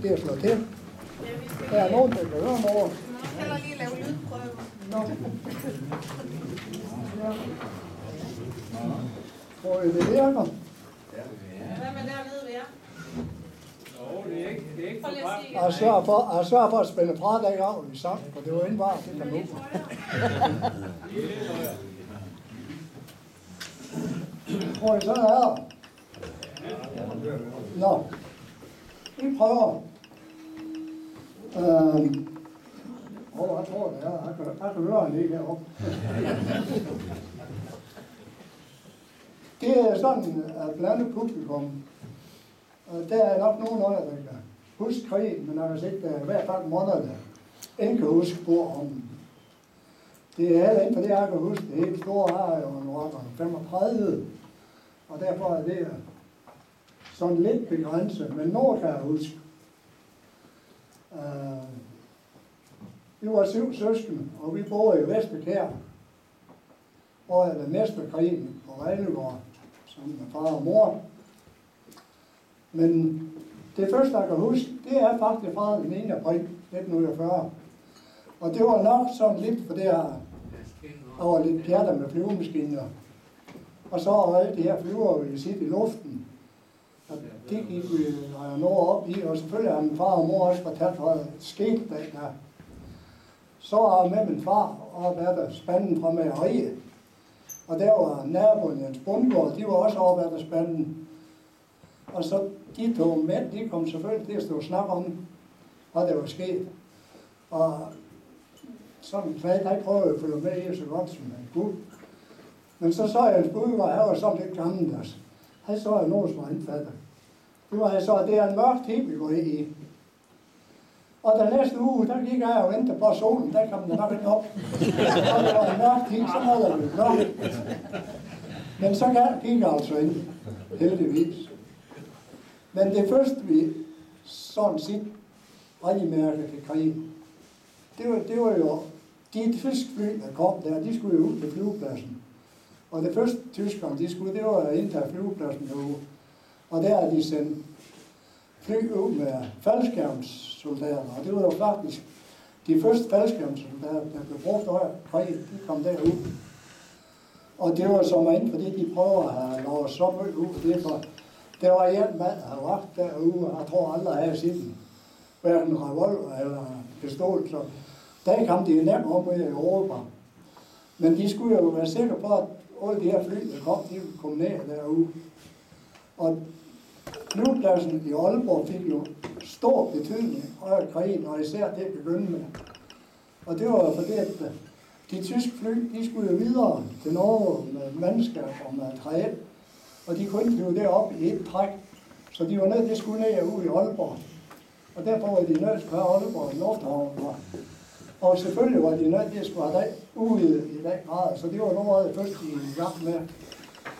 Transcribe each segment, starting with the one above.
Det er slået til. Der er nogen, der kan høre mig over. Jeg må heller lige lave lydprøve. Nå. Ja. Tror I, det virker? Hvad med dernede ved jer? Det er ikke Prøv lige at sige. Jeg sørger for at spille fra dag af i sang, for det var inden var, det kan nu. Tror I så er der? Nå. Vi prøver. Jeg tror det er. Jeg kan høre den ikke heroppe. Det er sådan et blandet publikum. Der er nok nogen af jer, der kan huske krigen, men jeg kan se, der er i hvert fald måneder, der ikke kan huske spor om den. Det er heller ikke, for det jeg kan huske. Det helt store har jo en årgang 35, og derfor er det sådan lidt begrænset, men noget kan jeg huske. Vi var 7 søskende, og vi boede i Vesterbjerg, hvor jeg den næste krigen på Vejlegård, sammen med far og mor. Men det første, jeg kan huske, det er faktisk fra den 1. april 1940. Og det var nok sådan lidt, for det her, der var lidt pjatter med flyvemaskiner. Og så var alle de her flyver, vi sidder i luften. Og det gik vi noget op i, og selvfølgelig har min far og mor også fortalt, hvad der skete der. Så var jeg med min far op ad der spanden fra mejeriet. Og der var naboen Jens Bundgaard, de var også op ad der spanden. Og så de to mænd, de kom selvfølgelig til at stå og snakke om, hvad der var sket. Og sådan sagde jeg prøvede at følge med i så godt som han kunne. Men så jeg Jens Bundgaard, han var sådan lidt gammeldags. Han så jeg nogen, som var indfattet. Det var så, at det er en mørk tid, vi går i. Og den næste uge, der gik jeg og ventede på solen, der kom den nok ikke op. Og det var en mørk tid, så holder vi mørkt. Men så gik jeg altså ind, heldigvis. Men det første, vi sådan set rigtig mærkede til krigen, det var jo de tyske fly, der kom der, de skulle jo ud til flyvepladsen. Og det første tyskerne, de skulle, det var indtage flyvepladsen derude. Og der er de sendt fly ud med faldskærmssoldater, og det var jo faktisk de første faldskærmssoldater, der blev brugt over krigen, de kom derud. Og det var som ind, fordi de prøver at have lavet så meget ud, det for der var en mand, der havde vagt derude, og jeg tror aldrig havde set den. Hverken revolver eller pistol, så der kom de nemt om i Europa. Men de skulle jo være sikre på, at alle de her fly, der kom, de ville komme ned derude. Og flyvepladsen i Aalborg fik jo stor betydning under krigen, og især det begyndte med. Og det var fordi, at de tyske fly, de skulle jo videre til Norge med mandskab og materiel, og de kunne ikke flyve derop i et træk, så de var nødt til at skulle ned ude i Aalborg. Og derfor var de nødt til at have Aalborg i lufthavnen. Og selvfølgelig var de nødt til at skulle have det ude i den grad, så det var noget af det første, de i gang med.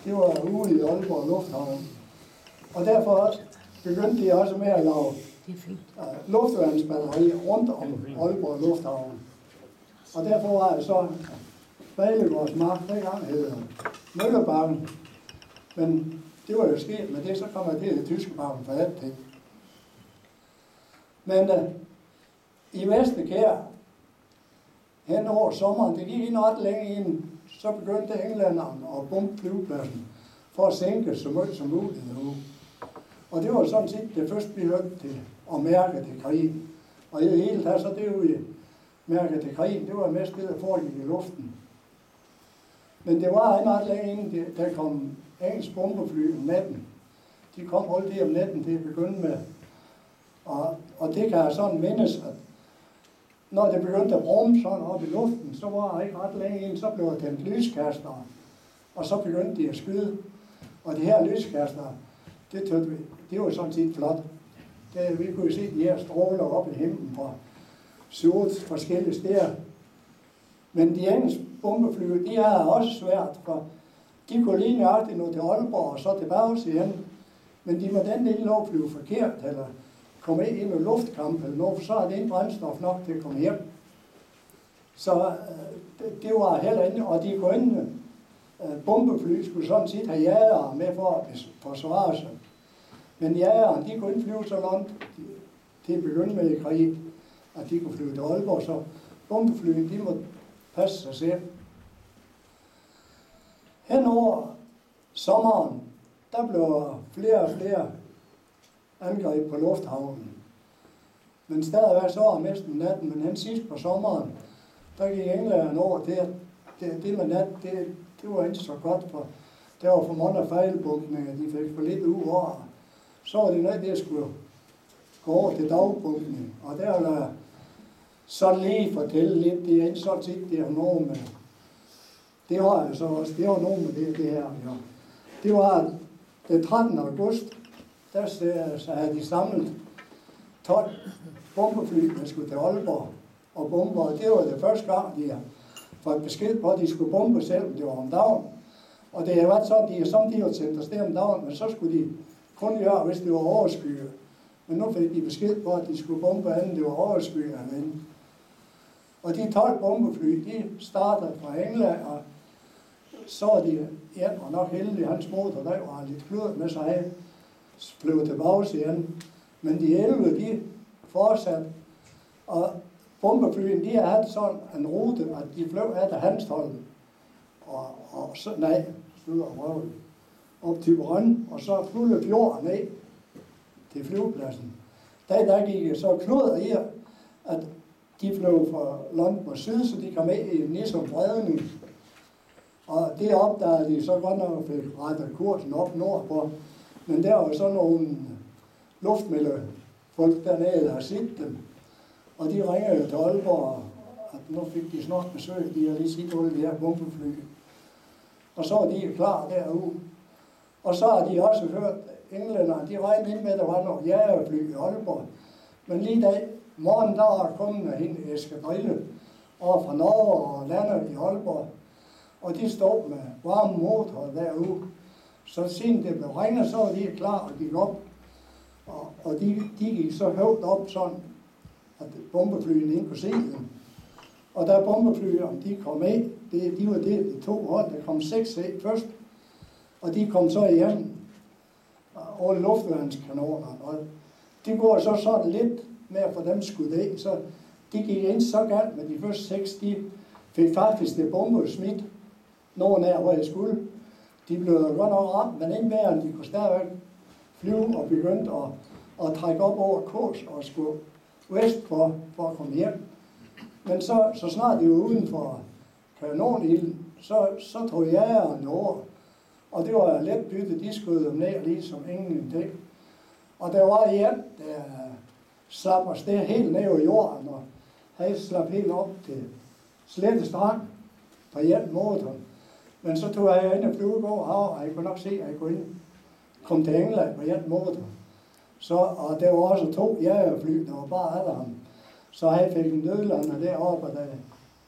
Det var ude i Aalborg Lufthavn. Og derfor begyndte de også med at lave Det er fint. Luftværnsbatterier rundt om Aalborg Lufthavn. Og derfor var jeg så Balegårds Mark, dengang hed Møllebakken. Men det var jo sket med det, så kom jeg til det tyske bakken for alt. Men i Vesterkær, hen over sommeren, det gik ikke ret længe inden, så begyndte englænderne at bombe flyvepladsen for at sænke så meget som muligt nu. Og det var sådan set det første, vi hørte til at mærke til krigen. Og i det hele taget, så det jo i mærke til krigen, det var mest det, der foregik i luften. Men det var ikke ret længe inden, der kom engelsk bombefly om natten. De kom holdt det om natten til at begynde med. Og det kan sådan vendes, at når det begyndte at brumme sådan op i luften, så var der ikke ret længe inden, så blev der tændt lyskastere. Og så begyndte de at skyde. Og det her lyskastere, det var sådan set flot. Vi kunne se de her stråler op i himlen fra 7 forskellige steder. Men de engelske bombefly, de er også svært, for de kunne lige nøjagtigt nå til Aalborg og så tilbage igen. Men de må den lille lov flyve forkert, eller komme ind i en luftkamp eller noget, for så er det ikke brændstof nok til at komme hjem. Så det var heller ikke, og de kunne ikke, bombefly skulle sådan set have jægere med for at forsvare sig. Men jægerne, de kunne ikke flyve så langt til at begynde med i krig, at de kunne flyve til Aalborg, så bombeflyene, de måtte passe sig selv. Henover sommeren, der blev flere og flere angreb på lufthavnen. Men stadigvæk så var mest om natten, men hen sidst på sommeren, der gik englænderne over til, at det med nat, det var ikke så godt, for der var for mange fejlbunkninger, de fik for lidt uår. Så var det noget, det skulle gå over til dagbunkning, og der vil jeg så lige fortælle lidt, det er ikke så tit, det har noget med, det har jeg så også, det har noget med det her, ja. Det var den 13. august, der så havde de samlet 12 bombefly, der skulle til Aalborg og bombe, og det var det første gang, de har fået besked på, at de skulle bombe, selvom det var om dagen. Og det har været sådan, de samtidig har sendt afsted om dagen, men så skulle de kun gøre, hvis det var overskyet. Men nu fik de besked på, at de skulle bombe, anden det var overskyet. Og de 12 bombefly, de startede fra England, og så var de, ja, og nok heldige, hans motor, der var lidt klødet med sig, blev tilbage igen. Men de 11, de fortsatte, og bombeflyene, de har haft sådan en rute, at de fløj af Hanstholm, og så, nej, op til Brøn, og så fulde fjorden ned til flyvepladsen. Der gik så klod i, at de fløj fra London på syd, så de kom med i Nissum Bredning. Og det opdagede de så godt nok fik rettet kursen op nordpå. Men der var så nogle luftmeldefolk dernede, der har set dem. Og de ringede til Aalborg, at nu fik de snart besøg, de har lige set alle de her bombefly. Og så var de klar derude. Og så har de også hørt, englænderne, de regnede ind med, at der var nogle jagerfly i Aalborg. Men lige dag, morgen, der var kommet en eskadrille over fra Norge og landet i Aalborg. Og de stod med varme motor derude. Så siden det blev ringet, så var de klar og gik op. Og de gik så højt op sådan, at bombeflyene ikke kunne se dem. Og der bombeflyene, de kom med, de var delt i 2 hold. Der kom 6 af først, og de kom så hjem over luftværnskanoner. Og det går så sådan lidt med at få dem skudt af, så de gik ind så galt med de første 6, de fik faktisk det bombe smidt. Nogen af, hvor jeg skulle. De blev godt nok ramt, men ikke mere, end de kunne stadigvæk flyve og begyndte at trække op over kurs og skulle vest for at komme hjem. Men så snart de var uden for kanonilden, så tog jægerne over. Og det var let bytte, de skød dem ned lige som ingenting. Og der var en, der slap afsted helt ned over jorden, og han slap helt op til Slette Strand på hjem motoren. Men så tog jeg ind og flyve over hav, og jeg kunne nok se, at jeg kunne komme til England på hjem motor. Og der var også 2 jagerfly, der var bare af ham. Så han fik en nødlander deroppe, og der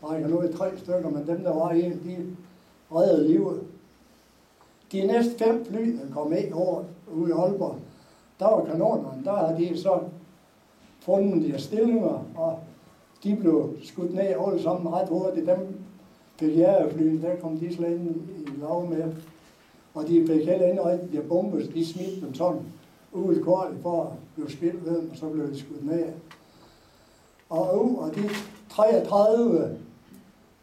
brækker nu i 3 stykker, men dem der var en, de reddede livet. De næste 5 fly, der kom med over ude i Aalborg, der var kanonerne, der havde de så fundet de her stillinger, og de blev skudt ned alle sammen ret hurtigt. Dem fik jagerflyene, der kom de slet ind i lav med. Og de fik heller ikke rigtig de her bomber, de smidt dem sådan ud i kortet for at blive spillet ved dem, og så blev de skudt ned. Og de 33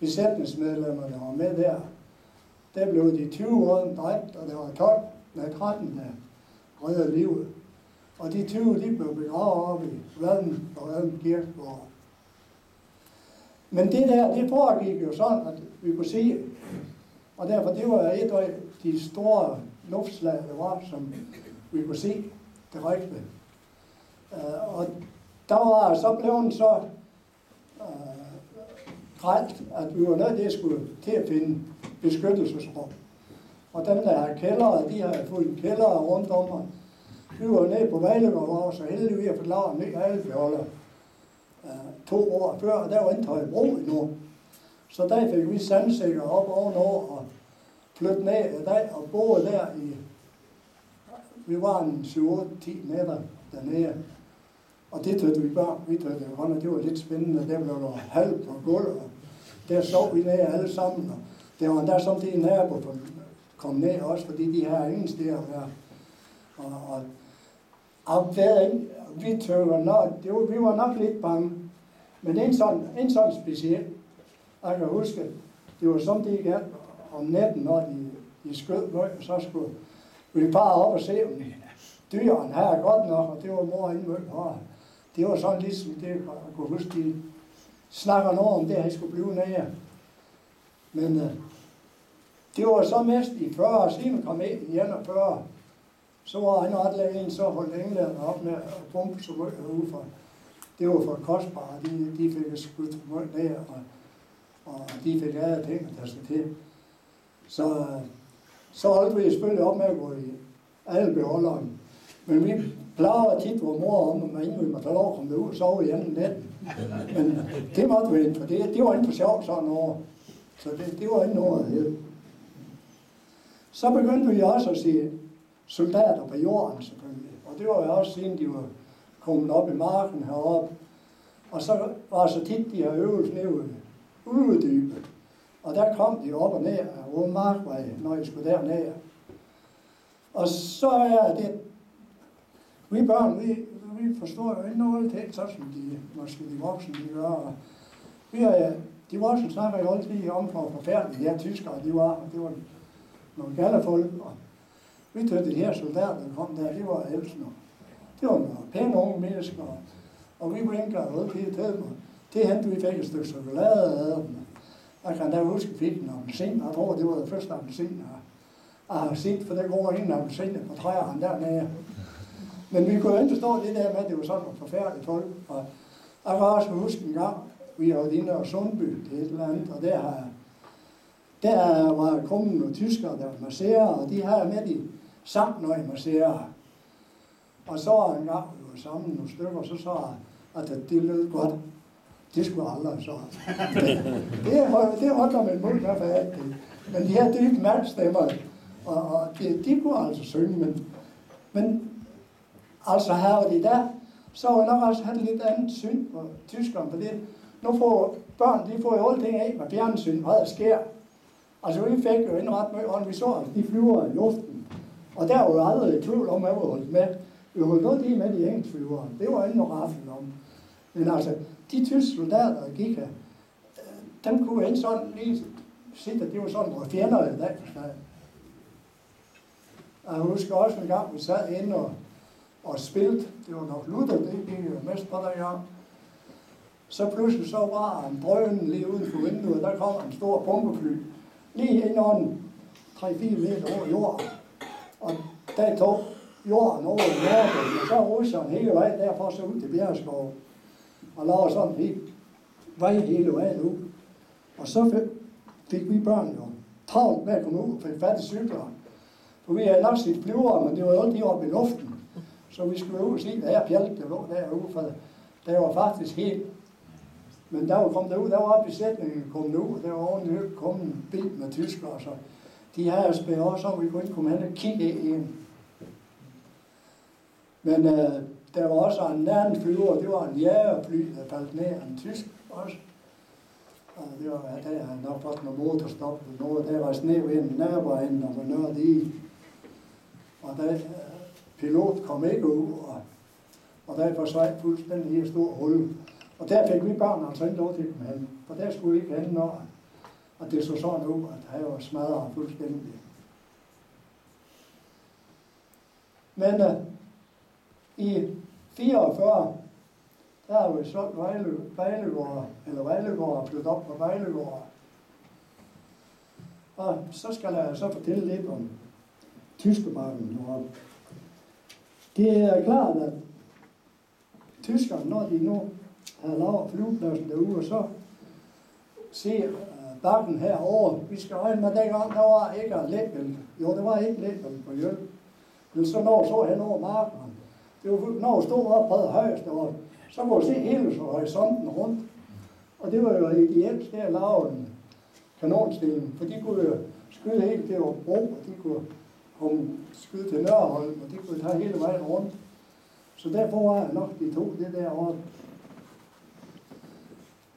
besætningsmedlemmer, der var med der blev de 20 år dræbt, og der var 13, der reddede livet. Og de 20, de blev begravet oppe i Vaden og Vaden Kirkegård. Men det foregik jo sådan, at vi kunne se, og derfor det var et af de store luftslag, der var, som vi kunne se direkte. Og der var så blevet så grædt, at vi var nødt til at skulle til at finde beskyttelsesrum. Og dem, der har kældre, de har fået kældre rundt om, og vi var nede på Vejlegård, og så heldigvis at få lavet en ny albeholder 2 år før, og der var ikke Højbro endnu. Så der fik vi sandsikker op ovenover og flyttede ned der og boede der i, vi var en 7-8-10 meter dernede. Og det tødte vi børn, det var lidt spændende, der blev der halv på gulv, og der sov vi ned alle sammen, og der var endda samtidig nabo, der kom ned også, fordi de her ingen steder at være. Og vi tøver nok, vi var nok lidt bange, men en sådan speciel. Jeg kan huske, det var samtidig igen om natten, når de skød løg, og så skulle vi bare op og se, om dyrene her er godt nok, og det var mor indmødt. Det var sådan ligesom det, jeg kunne huske, de snakker noget om det, at I skulle blive nede. Men det var så mest i 40, siden kom ind i 41, så var han ret længe, så holdt englænderne op med at bombe så meget herude, for det var for kostbare, de fik skudt for meget ned, og de fik alle ting, der skal til. Så holdt vi selvfølgelig op med at gå i alle beholderen. Men vi plejede tit vores mor om, at man ikke måtte få lov at komme derud og sove i anden natten. Men det måtte vi ikke, for det var ikke for sjovt sådan over. Så det var ikke noget af. Så begyndte vi også at se soldater på jorden selvfølgelig. Og det var jo også siden de var kommet op i marken heroppe. Og så var så tit de her øvelser nede ude. Og der kom de op og ned af Røde Markvej, når jeg skulle derned. Og så er det, vi børn, vi forstår jo ikke noget til, så som måske de voksne, de gør. Og de voksne snakker jo altid om, hvor forfærdelige de her tyskere, det var nogle gallerfolk. Og vi tødte de her soldater, der kom der, det var ellers noget. Det var nogle pæne unge mennesker, og vi brinker og altid til dem. Det hentede vi fik et stykke chokolade af dem. Jeg kan da huske, at vi fik en appelsin. Jeg tror, det var det første appelsin, jeg har set, for der går ingen appelsiner på træerne dernede. Men vi kunne jo ikke forstå det der med, at det var sådan nogle forfærdelige folk. Og jeg kan også huske en gang, vi har været inde og Sundby til et eller andet, og der var kommet nogle tyskere, der var masserer, og de her med de samt nogle masserer. Og så var en gang, vi var sammen nogle stykker, så at det lød godt. Det skulle aldrig så. Det holdt der med en mund, hvad for alt det. Men de her dybe mandstemmer, og de kunne altså synge, men altså her og de der, så var nok også have lidt andet syn på tyskerne, for det. Nu får børn, de får jo alle ting af med fjernsyn, hvad der sker. Altså vi fik jo indret med, og vi så, at de flyver i luften. Og der var jo aldrig i tvivl om, at vi holdt med. Vi holdt noget lige med de engelske flyvere. Det var ikke noget raffel om. Men altså, de tyske soldater, der gik her, dem kunne ikke sådan lige sige, at det var sådan nogle fjender i dag for sig. Jeg husker også en gang, vi sad inde og spillede. Det var nok Luther, det gik jo mest på der gang. Så pludselig så var en drøn lige uden for vinduet, der kom en stor bombefly. Lige ind under 3-4 meter over jorden. Og der tog jorden over i Nordbøl, og så russerne hele vejen derfra så ud til Bjergskov. Og lavede sådan en helt vej hele vejen ud. Og så fik vi børn jo travlt med at komme ud og fik fat i cykler. For vi havde nok set flyvere, men det var jo lige oppe i luften. Så vi skulle ud og se, hvad her pjælk, der lå derude, for der var faktisk helt. Men der var kommet derud, der var oppe i sætningen kommet ud, og der var ordentligt kommet en bil med tyskere, så de her spærer også om, vi kunne ikke komme hen og kigge ind. Men der var også en anden flyver, det var en jagerfly, der faldt ned, en tysk også. Og det var, der havde nok fået noget motorstop eller noget, der var ned ved en nærmere og var nørdet i. Og der pilot kom ikke ud, og der forsvandt fuldstændig et stort hul. Og der fik vi børn altså ikke lov til at komme hen, for der skulle vi ikke hen, når og det så sådan ud, at han var smadret fuldstændig. Men i 44, der har vi solgt Vejlegård flyttet op på Vejlegård. Og så skal jeg så fortælle lidt om Tyskebakken deroppe. Det er klart, at tyskerne, når de nu har lavet flyvepladsen derude, så ser bakken herovre. Vi skal regne med, dengang der var ikke letbælte. Jo, der var ikke letbælte på Jøl. Men så når så hen over marken. Det var når vi stod op på højst deroppe, så kunne vi se hele horisonten rundt. Og det var jo ideelt sted at lave en kanonstilling, for de kunne jo skyde helt til Bro, og de kunne skyde til Nørreholm, og de kunne tage hele vejen rundt. Så derfor var jeg nok de to det deroppe.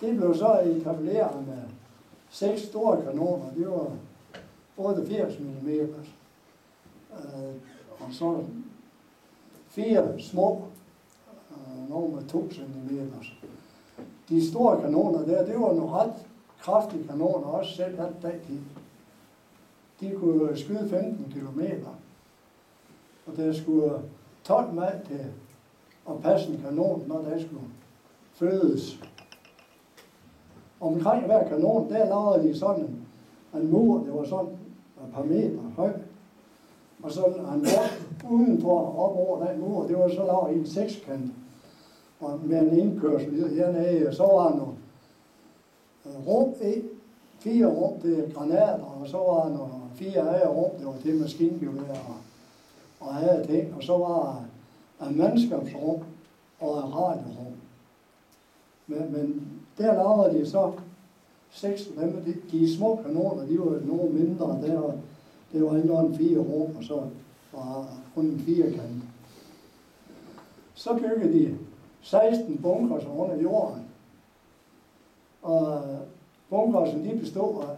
Det blev så etableret med 6 store kanoner, det var 88 mm. Og så 4 små, nogle med 2 cm. De store kanoner der, det var nogle ret kraftige kanoner, også selv den dag. De kunne skyde 15 km. Og der skulle 12 mand til at passe en kanon, når der skulle fødes. Omkring hver kanon, der lavede de sådan en mur, det var sådan et par meter høj. Og så en rum udenfor op over den mur, det var så lavet i en sekskant. Og med en indkørsel hernede, så var der nogle rum i, 4 rum til granater, og så var der 4 af rum, det var til maskingevær og af ting. Og så var der en mandskabsrum og en radiorum. Men der lavede de så 6 af dem. De små kanoner, de var noget mindre. Det var ikke nogen 4 rum, og så var kun en 4-kant. Så byggede de 16 bunkers under jorden. Og bunkersen, de bestod af,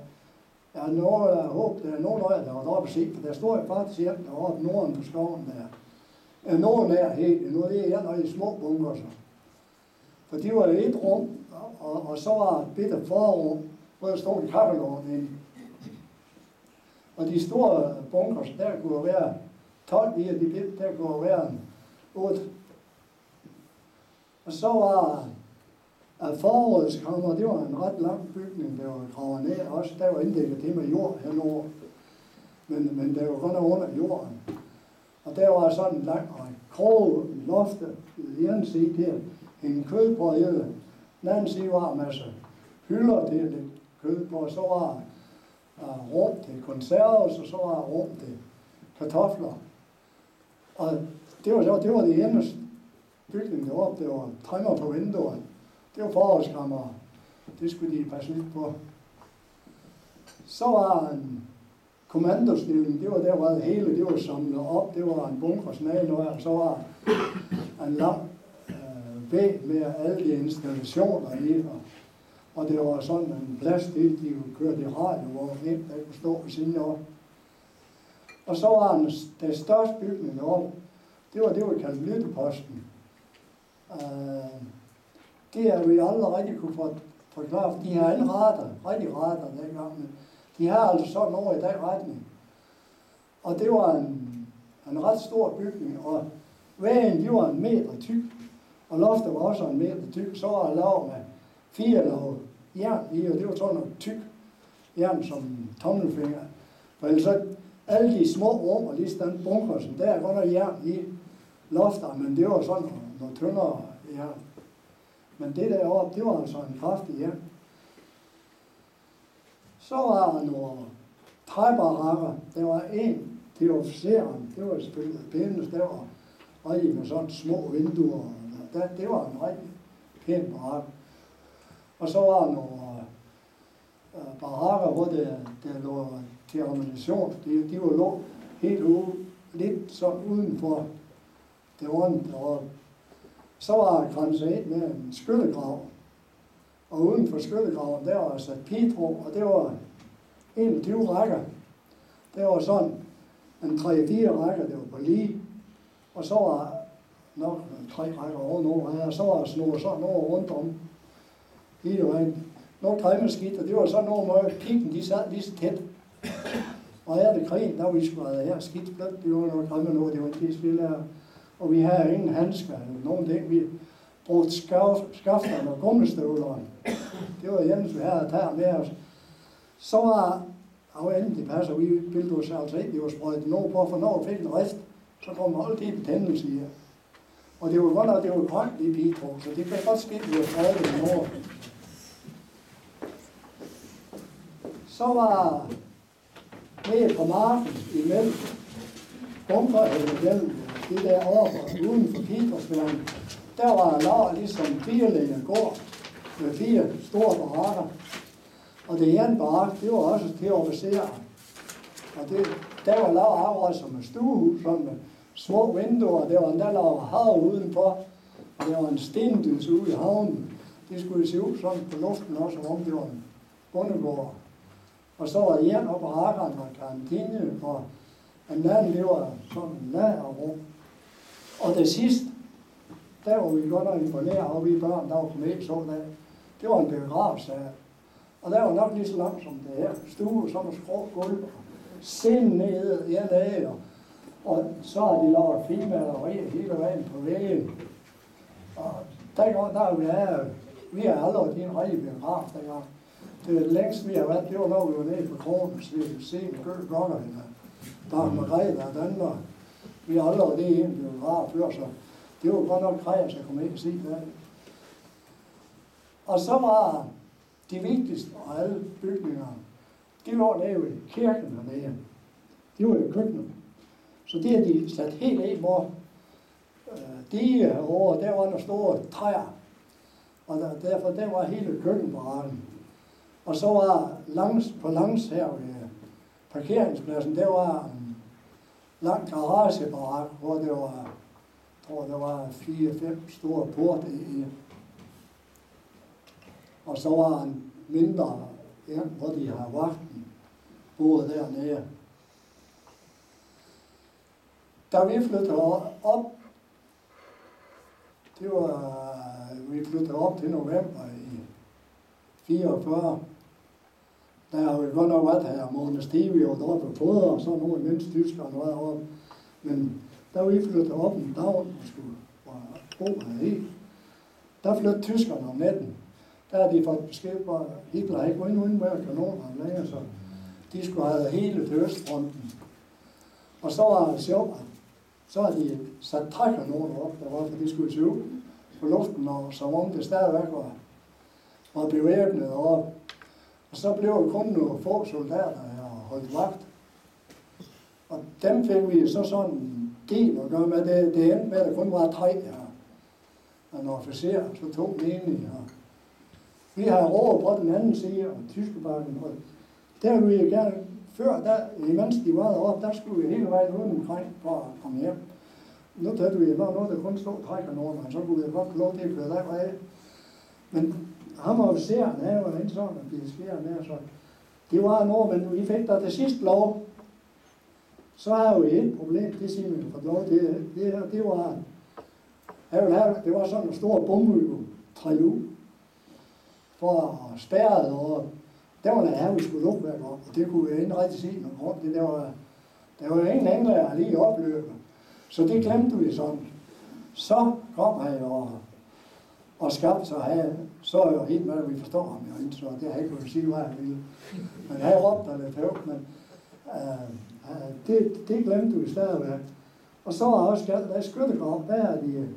jeg håber, der er nogen af jer, der var deroppe at se, for der står jo faktisk hjem deroppe norden på skoven der. Nogen er helt, nu er det en af de små bunkerser. For de var jo et rum, og så var et bitte forrum, hvor der stod en kakkelovn inde. Og de store bunkers, der kunne være 12 i, og de bitte, der kunne være 8. Og så var forrådskammer, det var en ret lang bygning, der var gravet ned også. Der var inddækket det med jord henover. Men der var kun under jorden. Og der var sådan en lang krog lofte i den ene side der. En kødbrød. Den anden side var en masse hylder til at lægge kød på. Så var rum til konserves, og så var rum til kartofler. Og det var det eneste bygning deroppe. Det var træmmer på vinduerne. Det var forrådskammer. Det skulle de passe lidt på. Så var en kommandostilling. Det var der, hvor det hele det var samlet op. Det var en bunkersnag, og så var en lang væg med alle de installationer i. Og det var sådan en plads til, de kunne køre i radio, hvor hvem der kunne stå ved siden af. Og så var den største bygning deroppe. Det var kaldt Lytteposten. Det har vi aldrig rigtig kunne forklare, for de har en rigtig radar dengang, men de har altså sådan over i den retning. Og det var en ret stor bygning, og væggen, de var 1 meter tyk, og loftet var også 1 meter tyk. Så var der lavet med 4 lag jern i, og det var sådan noget tyk jern som tommelfinger. For ellers så alle de små rum og lige sådan bunkersen, der er godt nok jern i lofter, men det var sådan noget tyndere jern. Men det deroppe, det var altså en kraftig jern. Så var der nogle træbarakker. Der var en til officeren. Det var selvfølgelig pænest. Der var rigtig med sådan små vinduer. Det var en rigtig pæn barak. Og så var der nogle barakker, hvor der lå til ammunition. De var lå helt ude, lidt sådan udenfor det rundt deroppe. Så var der grænset ind med en skyttegrav. Og uden for skyttegraven, der var sat pigetro, og det var 21 rækker. Det var sådan en 3-4 rækker, det var på lige. Og så var nok 3 rækker ovenover her, og så var der snor sådan over rundt om hele vejen. Nogle grimme skidt, og det var sådan nogle, hvor pikken, de sad lige så tæt. Og her det krigen, der var vi sgu her skidt blødt, det var noget grimme noget, det var ikke det spil her. Og vi havde ingen handsker eller nogen ting, vi brugte skafterne og gummistøvlerne. Det var Jens, vi havde at tage med os. Så var afhængigt, det passer, vi bildte os altså ikke, det var sprøjtet noget på, for når vi fik en rift, så kom der altid betændelse i her. Og det var godt nok, det var grønt i pigetro, så det kan godt ske, at vi var sprøjtet i nord. Så var nede på marken imellem bunkerheden, det der over uden for Petersberg, der var lavet ligesom 4 læger gård med 4 store barakker. Og det ene barak, det var også til officerer. Og det, der var lavet akkurat som et stuehus, sådan med små vinduer, der var endda lavet hav udenfor, og der var en stendys ude i havnen. Det skulle se ud sådan på luften også, om det var en bondegård. Og så var der en oppe på rakkeren og kantine, og en anden, det var sådan en lagerrum. Og det sidste, der var vi godt nok imponeret, og vi børn, der var kommet så der. Det var en begravelsesal. Og der var nok lige så langt som det her. Stue, sådan en skrå gulv, sind nede, af, og så har de lavet finmalerier hele vejen på væggen. Og vi har aldrig en rigtig biograf dengang. Det længst vi har været, det var når vi var nede på Kronens, vi kunne se en køl gokker hende. Der var Margrethe og Danmark. Vi har aldrig det en biograf før, så det var godt nok kræs at komme ind og se det. Og så var de vigtigste af alle bygninger, de lå nede ved kirken hernede. De var i køkkenet. Så det har de sat helt ind, hvor dige herovre, der var nogle store træer. Og derfor, der var hele køkkenbarakken. Og så var på langs her ved parkeringspladsen, der var en lang garagebarak, hvor det var, der var 4-5 store porte i. Og så var en mindre, hvor de har vagten, boet dernede. Da vi flyttede op, vi flyttede op til november i 44. Der har vi godt nok været her måned Stevie og deroppe på foder, og så nogle mindst tyskere var deroppe. Men da vi flyttede op en dag, og skulle bo her, der flyttede tyskerne om natten. Der har de fået besked på, at Hitler ikke var inde med kanonerne længere, så de skulle have hele til Østfronten. Og så var det sjovt, så har de sat 3 kanoner op deroppe, for de skulle se ud på luften, og som om det stadigvæk var bevæbnet op. Og så blev det kun nogle få soldater her og holdt vagt. Og dem fik vi så sådan en del at gøre med. Det endte med, at der kun var 3 her. Og en officer, så 2 menige. Vi har råd på den anden side, og Tyskebakken. Og der ville vi gerne, før, imens de var deroppe, der skulle vi hele vejen uden omkring for at komme hjem. Nu tager vi, når der kun stod 3 kanoner, så kunne vi godt få lov til at køre derfra. Men ham og officeren havde jo en sådan, at det sker med, så det var noget, men vi fik der til sidst lov. Så har vi et problem, det siger vi for lov til. Det var sådan en stor bombe, for spærret, og der var der her, vi skulle lukke hver gang, og det kunne vi ikke rigtig se noget grund. Der var ingen englænder lige opløbet, så det glemte vi sådan. Så kom han og skabte sig her, så er jo helt med, at vi forstår ham jo ikke, så det har jeg ikke kunnet sige, hvad han ville. Men han råbte der lidt højt, men det glemte vi stadigvæk. Og så var også der skyttegrav, der er de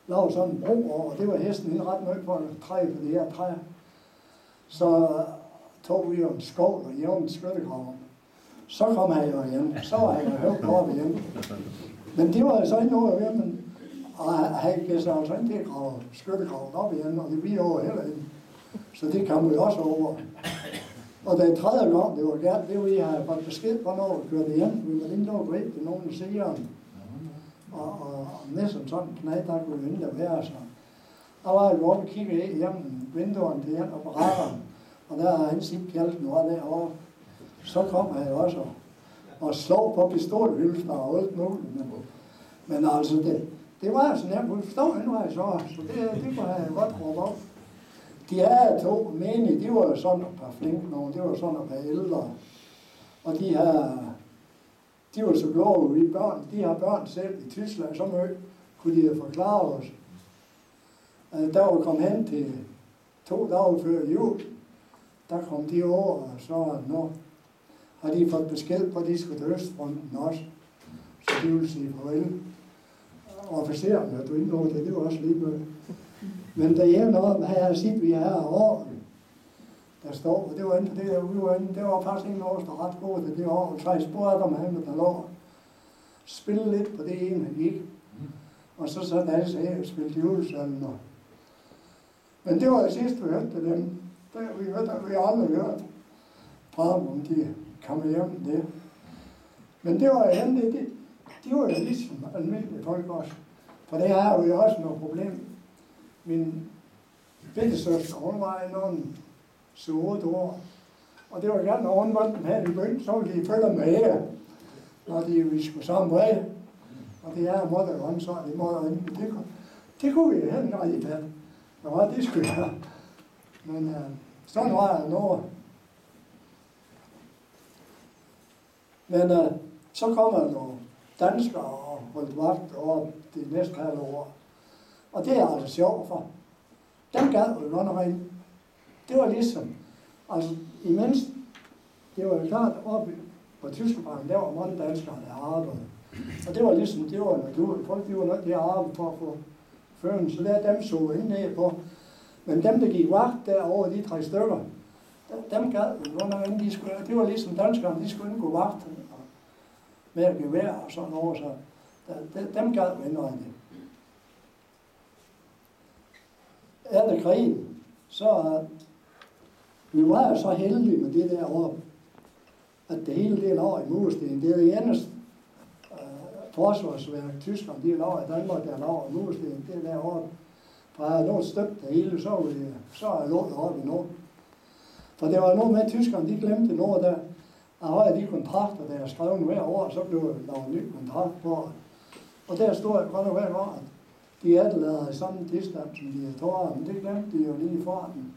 lavet sådan en bro over, og det var hesten ikke ret nødt på at træ på det her træ. Så tog vi jo en skål og jævnede skyttegraven. Så kom han jo igen, så var han jo højt op igen. Men det var jo så ikke noget ved, men han gav sig altså ikke til at grave skyttegraven op igen, og det bliver over heller ikke. Så det kom vi også over. Og den 3. gang, det var galt, det var, vi havde fået besked på, når vi kørte hjem. Vi var ikke noget på til nogen af sigeren. og næsten sådan en knæ, der kunne jo ikke være så. Der var jeg oppe og kiggede ind igennem vinduerne til en operator, og der er han sit kjælden derovre. Så kom han jo også og slog på pistolhylster og alt muligt. Men altså, det var altså nemt. Hun forstod hende, hvad jeg så det kunne jeg godt råbe op. De her to menige, de var jo sådan et par flinke nogen, det var sådan et par ældre. Og de var så glade ved børn. De har børn selv i Tyskland, så mød kunne de forklare os. Der var kommet hen til 2 dage før jul. Der kom de over, og så nu har de fået besked på, at de skulle til Østfronten også. Så de ville sige farvel. Officeren, jeg ikke noget til, det var også lige med. Men derhjemme noget, her sit vi her over, der står, og det var ikke det, det var faktisk ikke noget, der ret god til det år. Så jeg spurgte om han ville lov spille lidt på det ene, han gik. Og så satte alle sig af og spille julesalmen. Men det var det sidste, vi hørte til dem. Vi har aldrig hørt fra dem, om de kom hjem det. Men det var jo de var jo ligesom almindelige folk også. For det har jo også noget problem. Min bedstesøster, hun var i nogen 7-8 år. Og det var gerne, når hun var dem her i byen, så ville de følge med her, når vi skulle sammen vej. Og det her måtte jo også, det måtte jo ikke. Det kunne vi jo heller ikke rigtig tage. Hvad var det skulle jeg? Men sådan var jeg noget. Men så kommer der nogle danskere og holdt vagt over det næste halve år. Og det er altså sjovt for. Den gad jo godt nok ind. Det var ligesom, altså imens, det var jo klart oppe på Tyskland, der var mange danskere, der arbejdede. Og det var ligesom, det var naturligt. Folk, de var nødt til at arbejde for at få føren, så der dem så inde ned på. Men dem, der gik vagt derovre, de 3 stykker, dem gad jo godt nok ind. Det var ligesom danskerne, de skulle ikke gå vagt med at gevær og sådan noget, så dem gad jo indrejde. Efter krigen, så vi var jo så heldige med det der år, at det hele det lå i mursten. Det er det eneste forsvarsværk, Tyskland, de lå i Danmark, der lå i mursten. Det der år, fra jeg lå støbt det hele, så er jeg lået oppe i noget. For det var noget med, at tyskerne, de glemte noget der. Jeg har de kontrakter, der er skrevet hver år, så blev der lavet en ny kontrakt på. Og der stod jeg godt og hver år, at de efterlader i samme tilstand, som de er tårer, men det glemte de jo lige for den.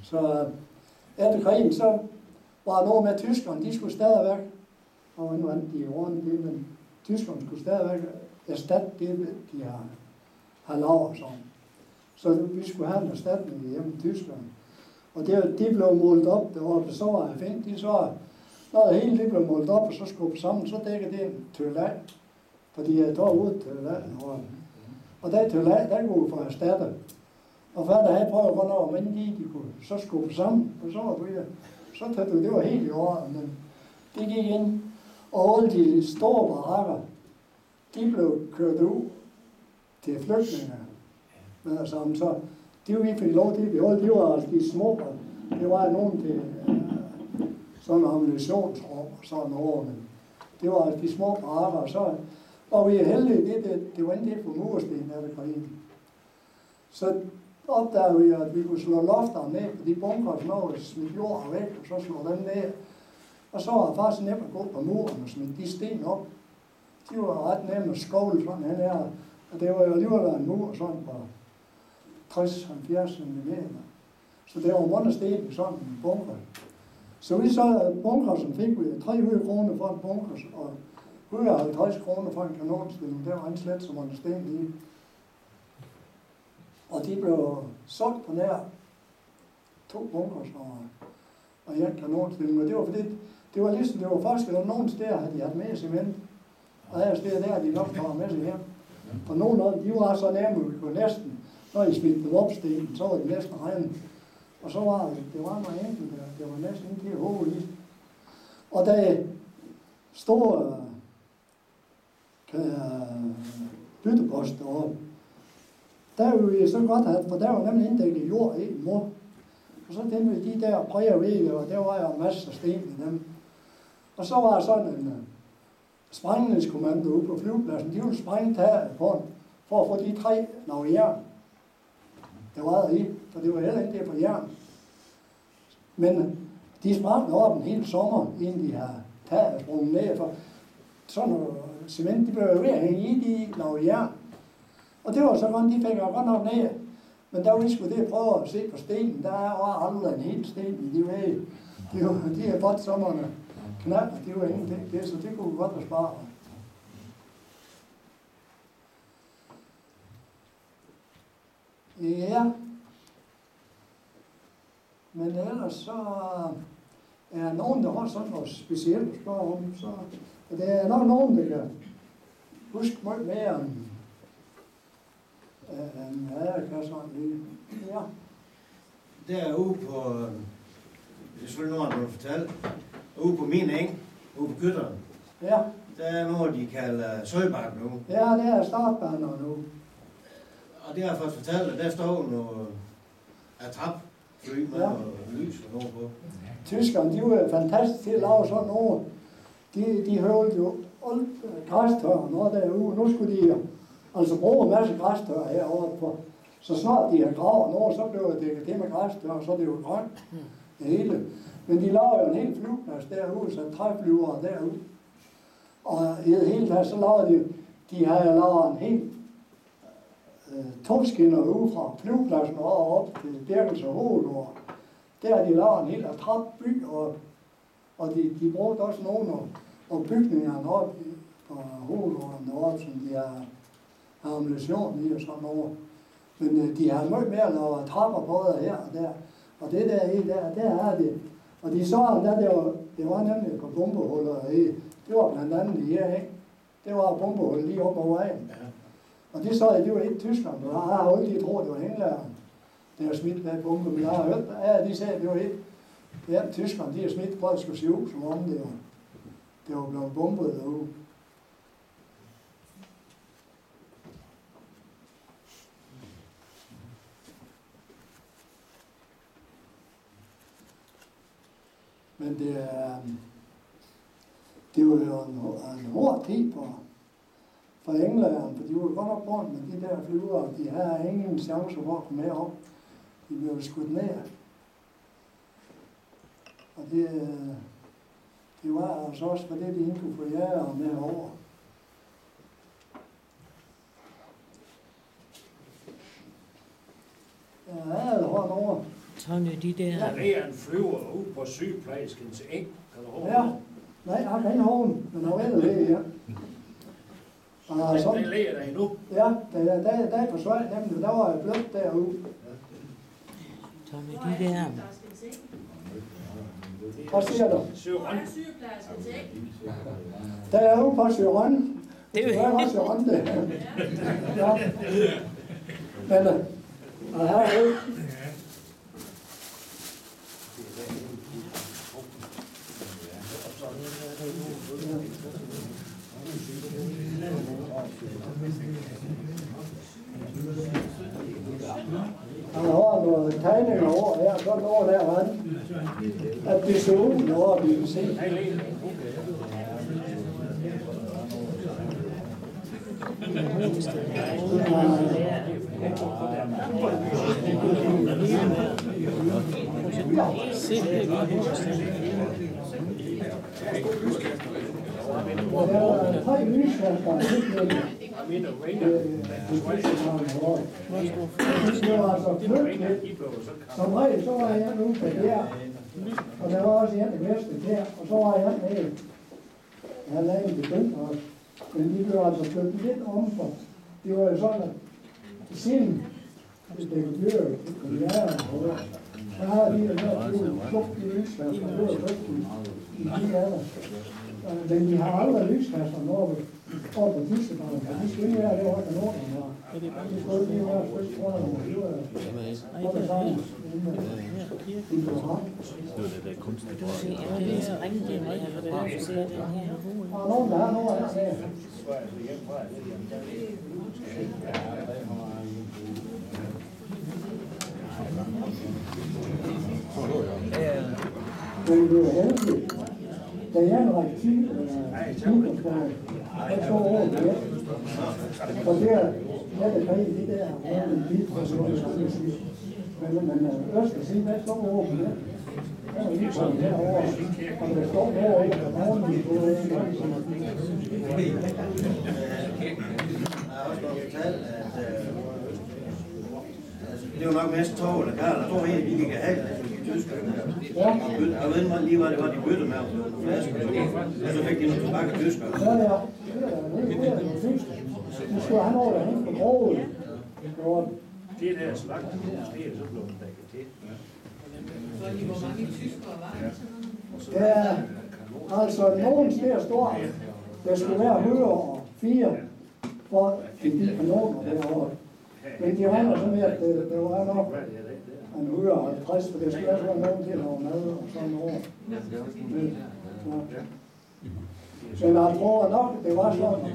Så efter krigen, så var der noget med, at tyskerne, de skulle stadigvæk, og nu vandt de ordentligt det, men tyskerne skulle stadigvæk erstatte det, de har lavet sådan. Så vi skulle have en erstatning hjemme i Tyskland. Og det blev målt op deroppe, så var jeg fint, de så, når det hele det blev målt op og så skubbet sammen, så dækker det en tøland. Fordi jeg tog ud til landet. Og der til land, der kunne vi få erstattet. Og før der havde prøvet at rundt over, men de kunne så skubbe sammen, og så var det var helt i orden, men det gik ind. Og alle de store barakker, de blev kørt ud til flygtninge med det samme. Så det vi fik lov til at beholde, det var altså de små, det var nogen til sådan en ammunitionsrum og sådan noget, men det var altså de små barakker, og så var vi heldige, det var ikke det på mursten af det krigen. Så opdagede vi, at vi kunne slå lofterne ned på de bunker, så vi smidt jord væk, og så slå dem ned. Og så var det faktisk nemt at gå på muren og smide de sten op. De var ret nemme at skovle sådan her. Og det var jo alligevel en mur sådan på 60-70 cm. Så det var mange sten i sådan en bunker. Så vi så bunker, som fik vi 300 kroner for en bunker, og 150 kroner for en kanonstilling. Der var en slet som en sten i. Og de blev solgt på nær 2 bunkers og en kanonstilling. Og det var fordi, det var ligesom, det var forskel, at nogle steder havde de haft med cement, og her steder der havde de nok taget med sig hjem. For nogle af dem, de var så nærmere, vi kunne næsten, når de smidte dem op stenen, så var de næsten regnet. Og så var det var noget enkelt, det var næsten ikke det hoved i. Og da store byttepost deroppe, der ville vi så godt have, for der var nemlig inddækket jord i en mur. Og så den med de der præger vægge, og der var jo masser af sten i dem. Og så var der sådan en sprængningskommando ude på flyvepladsen, de ville sprænge taget på den, for at få de 3 lag jern, der var der i, for det var heller ikke det på jern. Men de sprang op en hel sommer, inden de har taget sprunget ned, for sådan noget cement, de blev ved at hænge i, de lag jern. Og det var så godt, de fik godt nok ned. Men da vi skulle det prøve at se på stenen, der var aldrig en hel sten i de vægge. De havde fået sommerne knald, og det var ingenting det, så det kunne vi godt have sparet. Ja. Men ellers så er nogen, der har sådan noget specielt at spørge om, så det er nok nogen, der kan huske meget mere end jeg kan sådan lige. Ja. Derude på, det er selvfølgelig noget, du har fortalt, ude på min eng, ude på Kytteren, Ja. der er noget, de kalder søjbak nu. Ja, det er startbaner nu. Og det har jeg fået fortalt, at der står noget attrapfly med noget lys og noget på. Tyskerne, de var fantastiske til at lave sådan noget. De høvede jo alt græstør noget derude. Nu skulle de altså bruge en masse græstør herovre på. Så snart de har gravet noget, så blev det med græstør, og så er det jo grønt. Det hele. Men de lavede jo en hel flyveplads derude, så træflyvere derude. Og i det hele taget, så lavede de havde lavet en helt togskinner ude fra flyvepladsen og op til Birkens og Hovedgård. Der har de lavet en helt attrapby, og de brugte også nogle af bygningerne op på Hovedgården deroppe, som de har ammunition i og sådan noget. Men de har meget mere lavet trapper både her og der. Og det der i, der er det. Og de så, det var nemlig på bombehuller i. Det var blandt andet i her, ikke? Det var bombehul lige op ad vejen. Ja. Og det så jeg, det var ikke Tyskland. Jeg har aldrig troet, det var englænderne, der har smidt med bombe. Men jeg har hørt, at de sagde, at det var ikke. Ja, Tyskland, de har smidt på, at det skulle se ud, som om det var blevet bombet derude. Men det var jo en hård tid for englænderne, for de var godt nok rundt med de der flyvere, de havde ingen chance for at komme herop. De blev skudt ned. Og det var altså også for det, de ikke kunne få jæger med herover. Ja, det var over. Tony, de der... Der er en flyver ude på sygeplejerskens eng. Kan du huske Ja. det? Nej, jeg har ikke hoven, men jeg ved det, ja. Og så, Den ligger der endnu. ja, der er på Svej, nemlig, der var jeg blødt derude. Tony, de der... Hvad siger du? Søren. Sygeplejerskens eng. Der er ude på Søren. Det Der er også Søren, det. Ja. Men, og her er ude. Han har nogle tegninger over her, så når der var at det så ud, når vi kan se. Der var 3 lyskastere, det var altså flygtligt. Som regel så var jeg ude på der, og der var også en af Vesten der, og så var jeg med. Jeg havde lavet en bestemt også. Men de blev altså flyttet lidt om, for det var jo sådan, at siden det kunne blive så havde de der flugt i lyskasser, det var frygteligt i de alder. Men de har aldrig lyskasser over på Tyskland, for de skal ikke være derovre til Norden. De skulle ikke være frygteligt rundt over. Det var det samme. Det er det kunstigt. Det er så rigtig, at jeg har bare se den her. Der er nogen, der har noget af det. Men det er heldigt. der er en række ting, der står over det. Og der er det krig, det der røde bit for sådan noget. Men Østersiden, der står over det. Der er lige sådan herovre, og der står derovre, der er morgenen på en. Jeg har også godt fortalt, at det var nok mest tog eller Karl. Jeg tror egentlig, vi gik af halv, altså de tyskerne. Jeg ved ikke lige, hvad det var, de byttede med om flasker. Og så fik de nogle tobak af tyskere. Ja, det er det fint. Nu skal han over derhen på kroget. Det der slagt, det er så blevet dækket til. Hvor mange tyskere var det? Ja, altså nogen steder står, der skulle være 104 for de kanoner derovre. Men de regner sådan med, at det var nok en 150, for det skulle også være nogen til at have mad og sådan noget. Men jeg tror nok, det var sådan,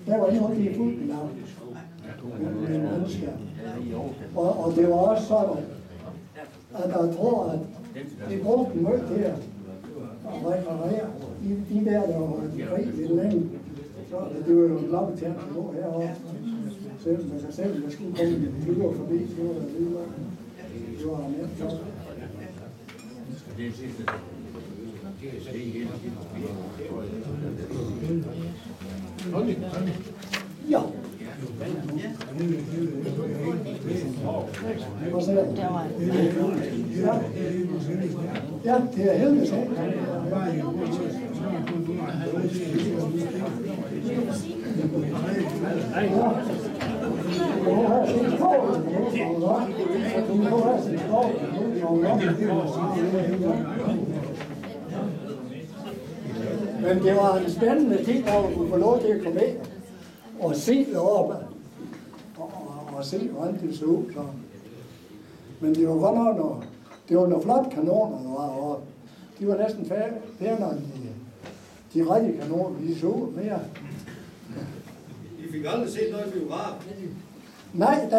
der var ikke rigtig fuldt lavet med mennesker. Og det var også sådan, at jeg tror, at de brugte den meget til at reparere de der var rigtig lidt længe. Så det var jo en lang tjern, der lå herovre. Selv med sig selv, der skulle komme en flyver forbi, det var der lige var. Det var nemt. Ja. Hvad siger du? Ja, det er heldigvis. Men det var en spændende ting, hvor vi kunne få lov til at komme ind og se deroppe. Og se, hvordan det så ud. Så. Men det var godt nok noget, det var nogle flotte kanoner, der var deroppe. De var næsten pænere end de rigtige kanoner, de så ud mere. I fik aldrig set noget biograf. Nej,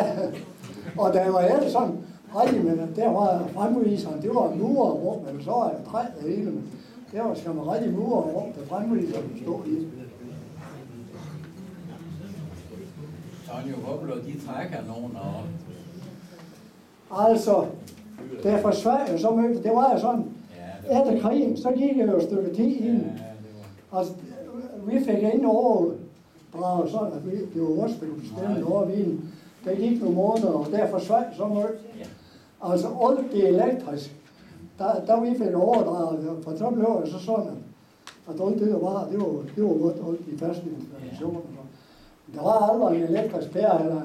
og der var ellers sådan rigtig, men der var fremviseren, det var en murerrum, men så var jeg træ det hele, men der var skam rigtig murerrum, der fremviseren stod i. Tonjo, hvor blev de trækanoner? Altså, der forsvandt jo så meget, det var jo sådan, efter krigen, så gik jeg jo et stykke tid ind. Altså, vi fik ind over, bare sådan, at det var også, der kunne bestemme over vinen. Der gik nogle måneder, og der forsvandt så meget. Altså, alt det elektrisk, der vi fik overdraget, for så blev det så sådan, at alt det der var, det var godt, alt de faste installationer. Der var aldrig en elektrisk pære,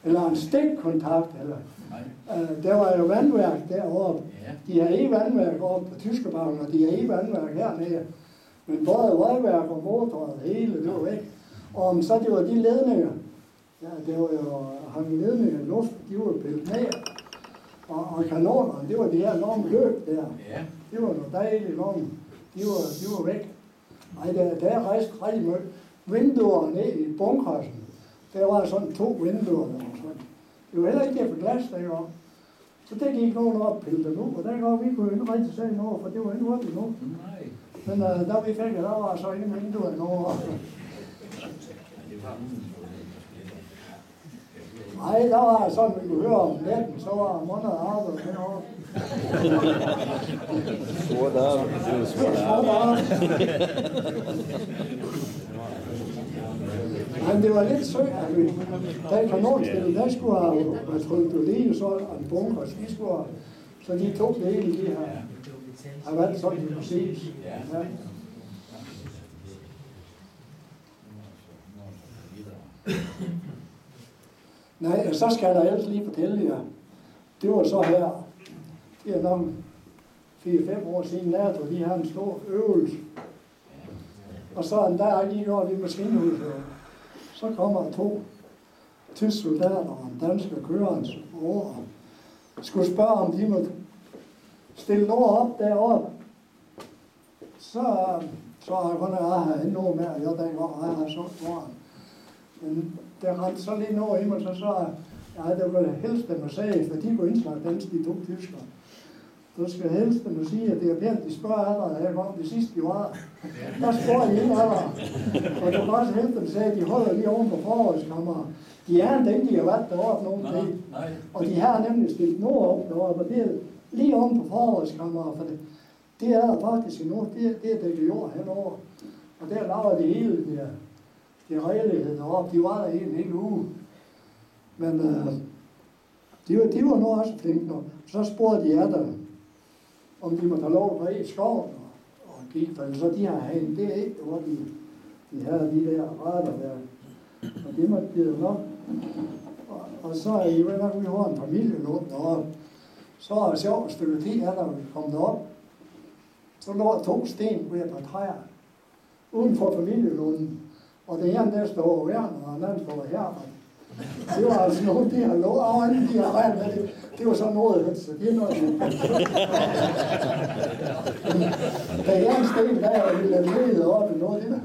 eller en stikkontakt, eller der var jo vandværk deroppe. De har ikke vandværk oppe på Tyskerbakken, og de har ikke vandværk hernede. Men både vejværk og motor og hele, det var væk. Og så det var de ledninger, ja, det var jo hang ledninger i luft, de var pillet ned. Og kanonerne, det var de her lange løb der. Det var nogle dejlige lange, de var væk. Ej, der rejste rigtig meget. Vinduer ned i bunkersen, der var sådan 2 vinduer, der var sådan. Det var heller ikke der for glas deroppe. Så der gik nogen op og pillede dem ud, og der går vi kunne ikke rigtig sige noget, for det var ikke hurtigt nu. Men da vi fik det, der var så ingen vinduer over. Nej, der var sådan, vi kunne høre om natten, så var måneder arbejde herovre. Sort arbejde, det var sort arbejde. Men det var lidt synd, at vi, den kanonstil, der skulle have trykket lige så en bunker, de skulle have, så de to dele, de har været sådan, de kunne ses. Ja. Nej, så skal der ellers lige fortælle jer. Det var så her, det er nok 4-5 år siden, der tog de her en stor øvelse. Og så en dag gik over i maskinhuset, så kommer 2 tyske soldater og en dansk kørende over og skulle spørge, om de måtte stille noget op deroppe. Så kunne jeg have endnu noget med, og jeg dengang jeg havde så foran. Men der rendte så lige noget i mig, så jeg det ville helst dem at sige, for de kunne indslag dansk, de 2 tyskere. Du skal helst nu sige, at det er pænt, de spørger allerede her gang det sidste, de var. Der spørger I ikke allerede. Og du kan også helst dem sige, at de holder lige oven på forrådskammeret. De er ikke, de har været deroppe nogen tid. Og de har nemlig stillet noget op deroppe, og det er lige oven på forrådskammeret, for det er faktisk endnu, det er dækket jord henover. Og der laver det hele, det regelighed deroppe. De var der en hel uge. Men de var nu også flinke nok. Så spurgte de der, om de måtte have lov at i skoven og gik, for så de har herinde, det er ikke, hvor de havde de der retter der. Og det måtte de nok. Og så er I jo nok, vi har en familielån deroppe. Så er det sjovt et stykke tid, der vi kom derop. Så lå der 2 sten ved et par træer, uden for familielånen. Og det ene der står over Werner, og den anden står over her. Det var altså noget, de har lovet over, de har regnet med. Det var så noget, så det er noget. Der er en sten, der er lidt nede oppe i noget.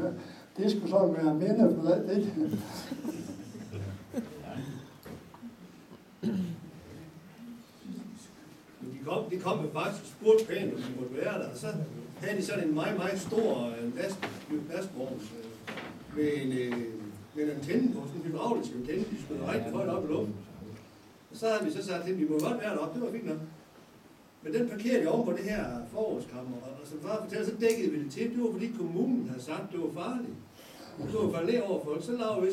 Det skulle sådan være minde for det. De kom jo faktisk spurgte pænt, om de måtte være der. Og så havde de sådan en meget, meget stor lastvogn med en antenne på, sådan en hydraulisk antenne, de skulle rigtig højt op i luften. Og så havde vi så sagt til dem, vi må godt være deroppe, det var fint nok. Men den parkerede de oven på det her forrådskammer, og som far fortalte, så dækkede vi det til. Det var fordi kommunen havde sagt, at det var farligt. Det var faldet ned over folk, så lavede vi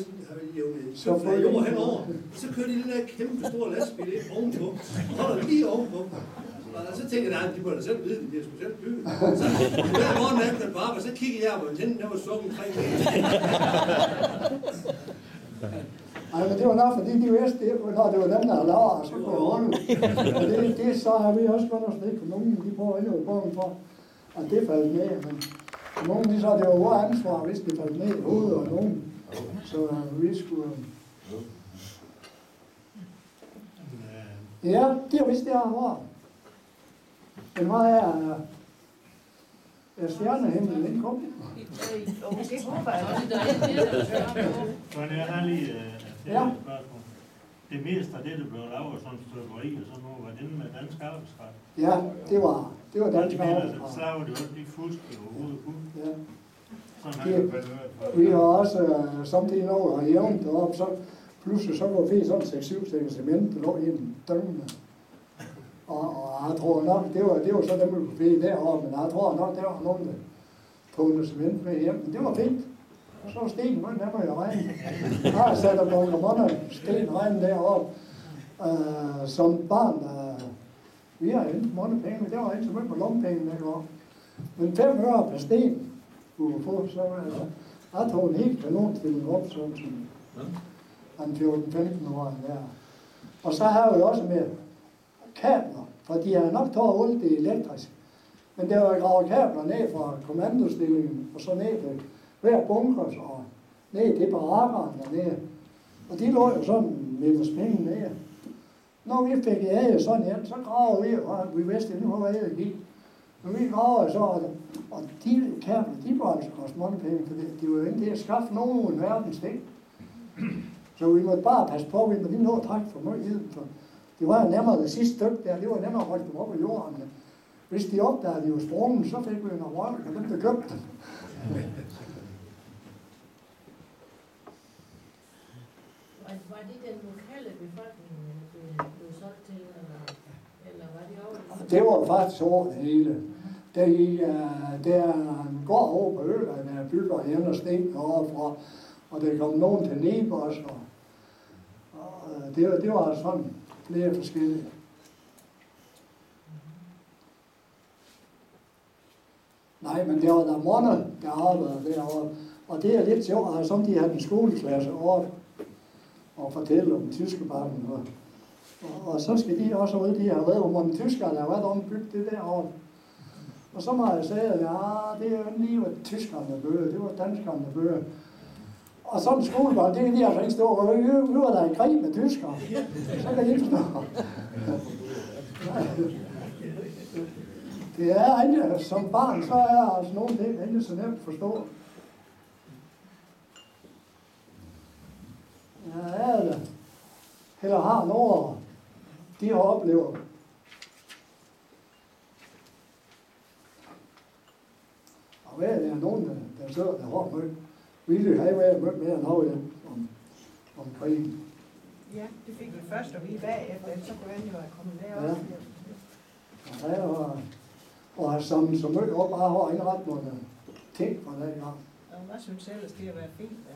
sådan en jord henover. Og så kørte de den der kæmpe store lastbil ind ovenpå, og holder lige ovenpå. Og så tænkte jeg, at de må da selv vide, at de har sgu selv bygget. Så hver morgen efter på arbejde, så kiggede jeg på antennen, der var sunken 3 meter. Ej, men det var nok, fordi de vidste, når det var dem, der havde lavet, så kunne jeg holde. Og det så har vi også godt at på nogen, de prøver at indøve på for, at det faldt med. Men nogen, de så, det var vores ansvar, hvis det faldt ned i hovedet og nogen. Så vi skulle... Ja, det er vist det, jeg har. Men hvad er stjernehimlen, den kom? Det håber jeg også. Men jeg har lige et spørgsmål. Det meste af det, der blev lavet sådan et støberi og sådan noget, var det med dansk arbejdskraft? Ja, det var dansk arbejdskraft. Så lavede det også lige fusk i hovedet. Ja. Sådan Vi har også samtidig når jeg har jævnt deroppe, så pludselig så går vi sådan 6-7 stykker cement, der lå i en døgn. Og jeg tror nok, det var så dem, vi kunne finde deroppe, men jeg tror nok, der var nogen, der tog noget cement med hjem. Men det var fint. Så var stenen meget nemmere at regne. Jeg har sat op nogle måneder sten regne deroppe. Som barn, vi har hentet mange penge, men det var ikke så meget på lommepenge deroppe. Men 5 øre per sten kunne vi få, så jeg tog en helt kanonstilling op, sådan som en 14-15 år der. Og så har vi også med kabler, for de har nok taget alt det elektrisk. Men der var gravet kabler ned fra kommandostillingen, og så ned til hver bunker, og ned til barakkerne dernede. Og de lå jo sådan med penge ned. Når vi fik æde sådan hjem, så gravede vi, og vi vidste, at nu har æde gik. Men vi gravede så, og de kabler, de var altså kost mange penge, for det var jo ikke det at skaffe nogen verdens ting. Så vi måtte bare passe på, at vi måtte lige nå at trække for meget i for det var jo nemmere det sidste stykke der, det var nemmere at holde dem op i jorden. Hvis de opdagede, at de var sprunget, så fik vi jo nogle røg, og dem der købte dem. Var det den lokale befolkning, blev solgt til, eller var det over? Det var faktisk over det hele. Der går over på øer, der bygger hen og sten overfra, og der kom nogen til Nebos, og det var sådan flere forskellige. Nej, men der var der mange, der arbejdede derovre, og det er lidt sjovt, som de havde en skoleklasse over og fortælle om tyskerbakken. Og så skal de også ud, de har været, hvor mange tyskere, der har været ombygget det derovre. Og så må jeg sige, at ja, det er jo lige, hvad tyskerne bøger, det var danskerne bøger. Og sådan en skolebarn, det kan de altså ikke stå, og vi var der i krig med tyskere. Så kan de ikke forstå. Det er ikke, som barn, så er altså nogen ting, der ikke så nemt at forstå. Ja, eller har noget, de har oplevet. har været der nogen, der sidder der hårdt mødt. Ville have været mødt mere end noget om krigen. Ja, det fik vi først, og vi bagefter, så kunne han jo have kommet der også. Ja, og har samlet så mødt op, bare har indret nogle ting fra den gang. Og jeg synes ellers, det har været fint. Ja.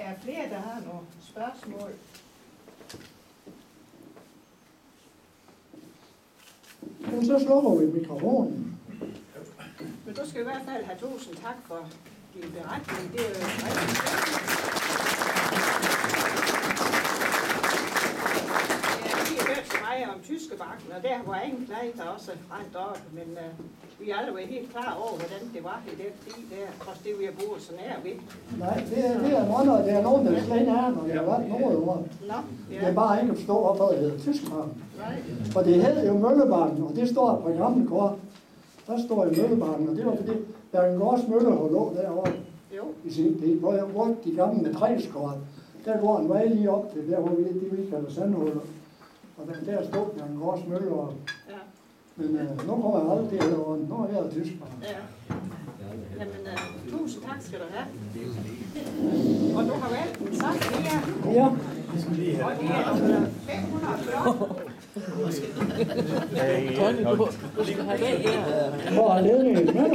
Er der flere, der har nogle spørgsmål? Men så slukker vi mikrofonen. Men du skal i hvert fald have 1000 tak for din beretning. Det er jo rigtig spændende. Jeg har lige hørt så meget om Tyskebakken, og der var ingen plej, der også rent op, men vi har aldrig været helt klar over, hvordan det var i den tid der, trods det vi har boet så nær ved. Nej, det er nogen, der slet ikke er, når det har været noget over. Nå, ja. Det er bare ikke at forstå, hvorfor det hedder Tyskebakken. Nej. Og det hed jo Møllebakken, og det står på gamle kort. Der står i Møllebakken, og det var fordi, der er en gårds mølle, der lå derovre i sin tid. Hvor jeg brugte de gamle træskort, der går en vej lige op til der, hvor vi kalder sandhuller. Og der stod der en gårds mølle, og Ja. men nu kommer jeg aldrig derovre. Nu er jeg Tyskebakken. Ja. Jamen, 1000 tak skal du have. Og du har valgt en sang mere. Ja. Og det er 540. Tony, du skal have den her. Hvor er ledningen med dig?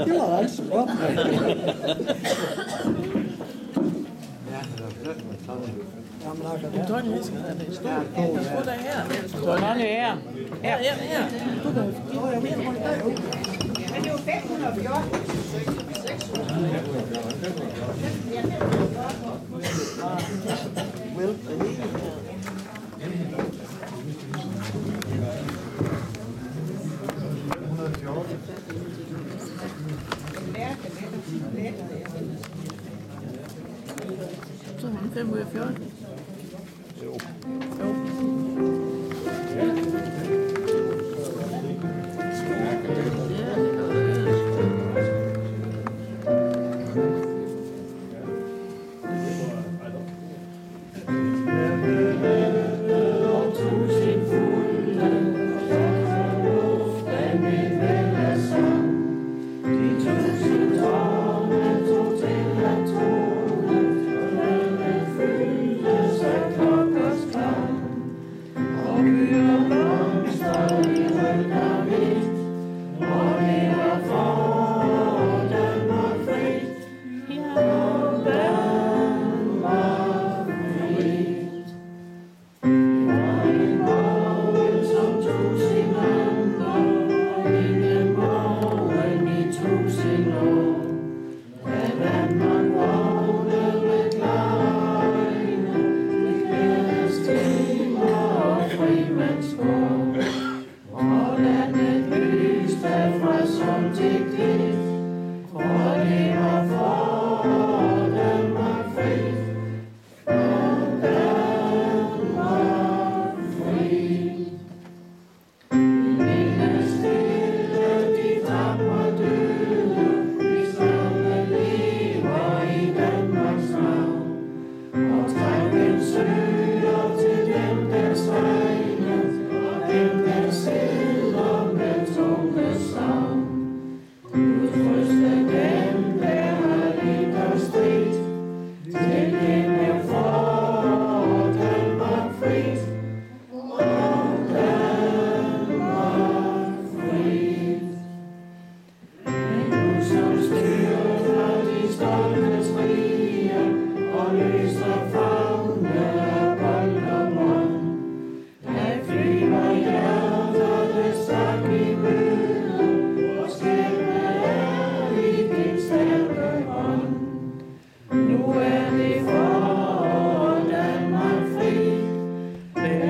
Det var altså godt. Tony, vi skal have den. Stå der her. Tony her. Her. Du kan Men det er jo 514. Så har 5 ud af 14. Jo.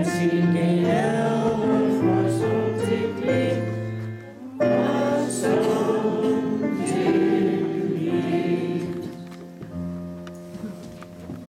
Sing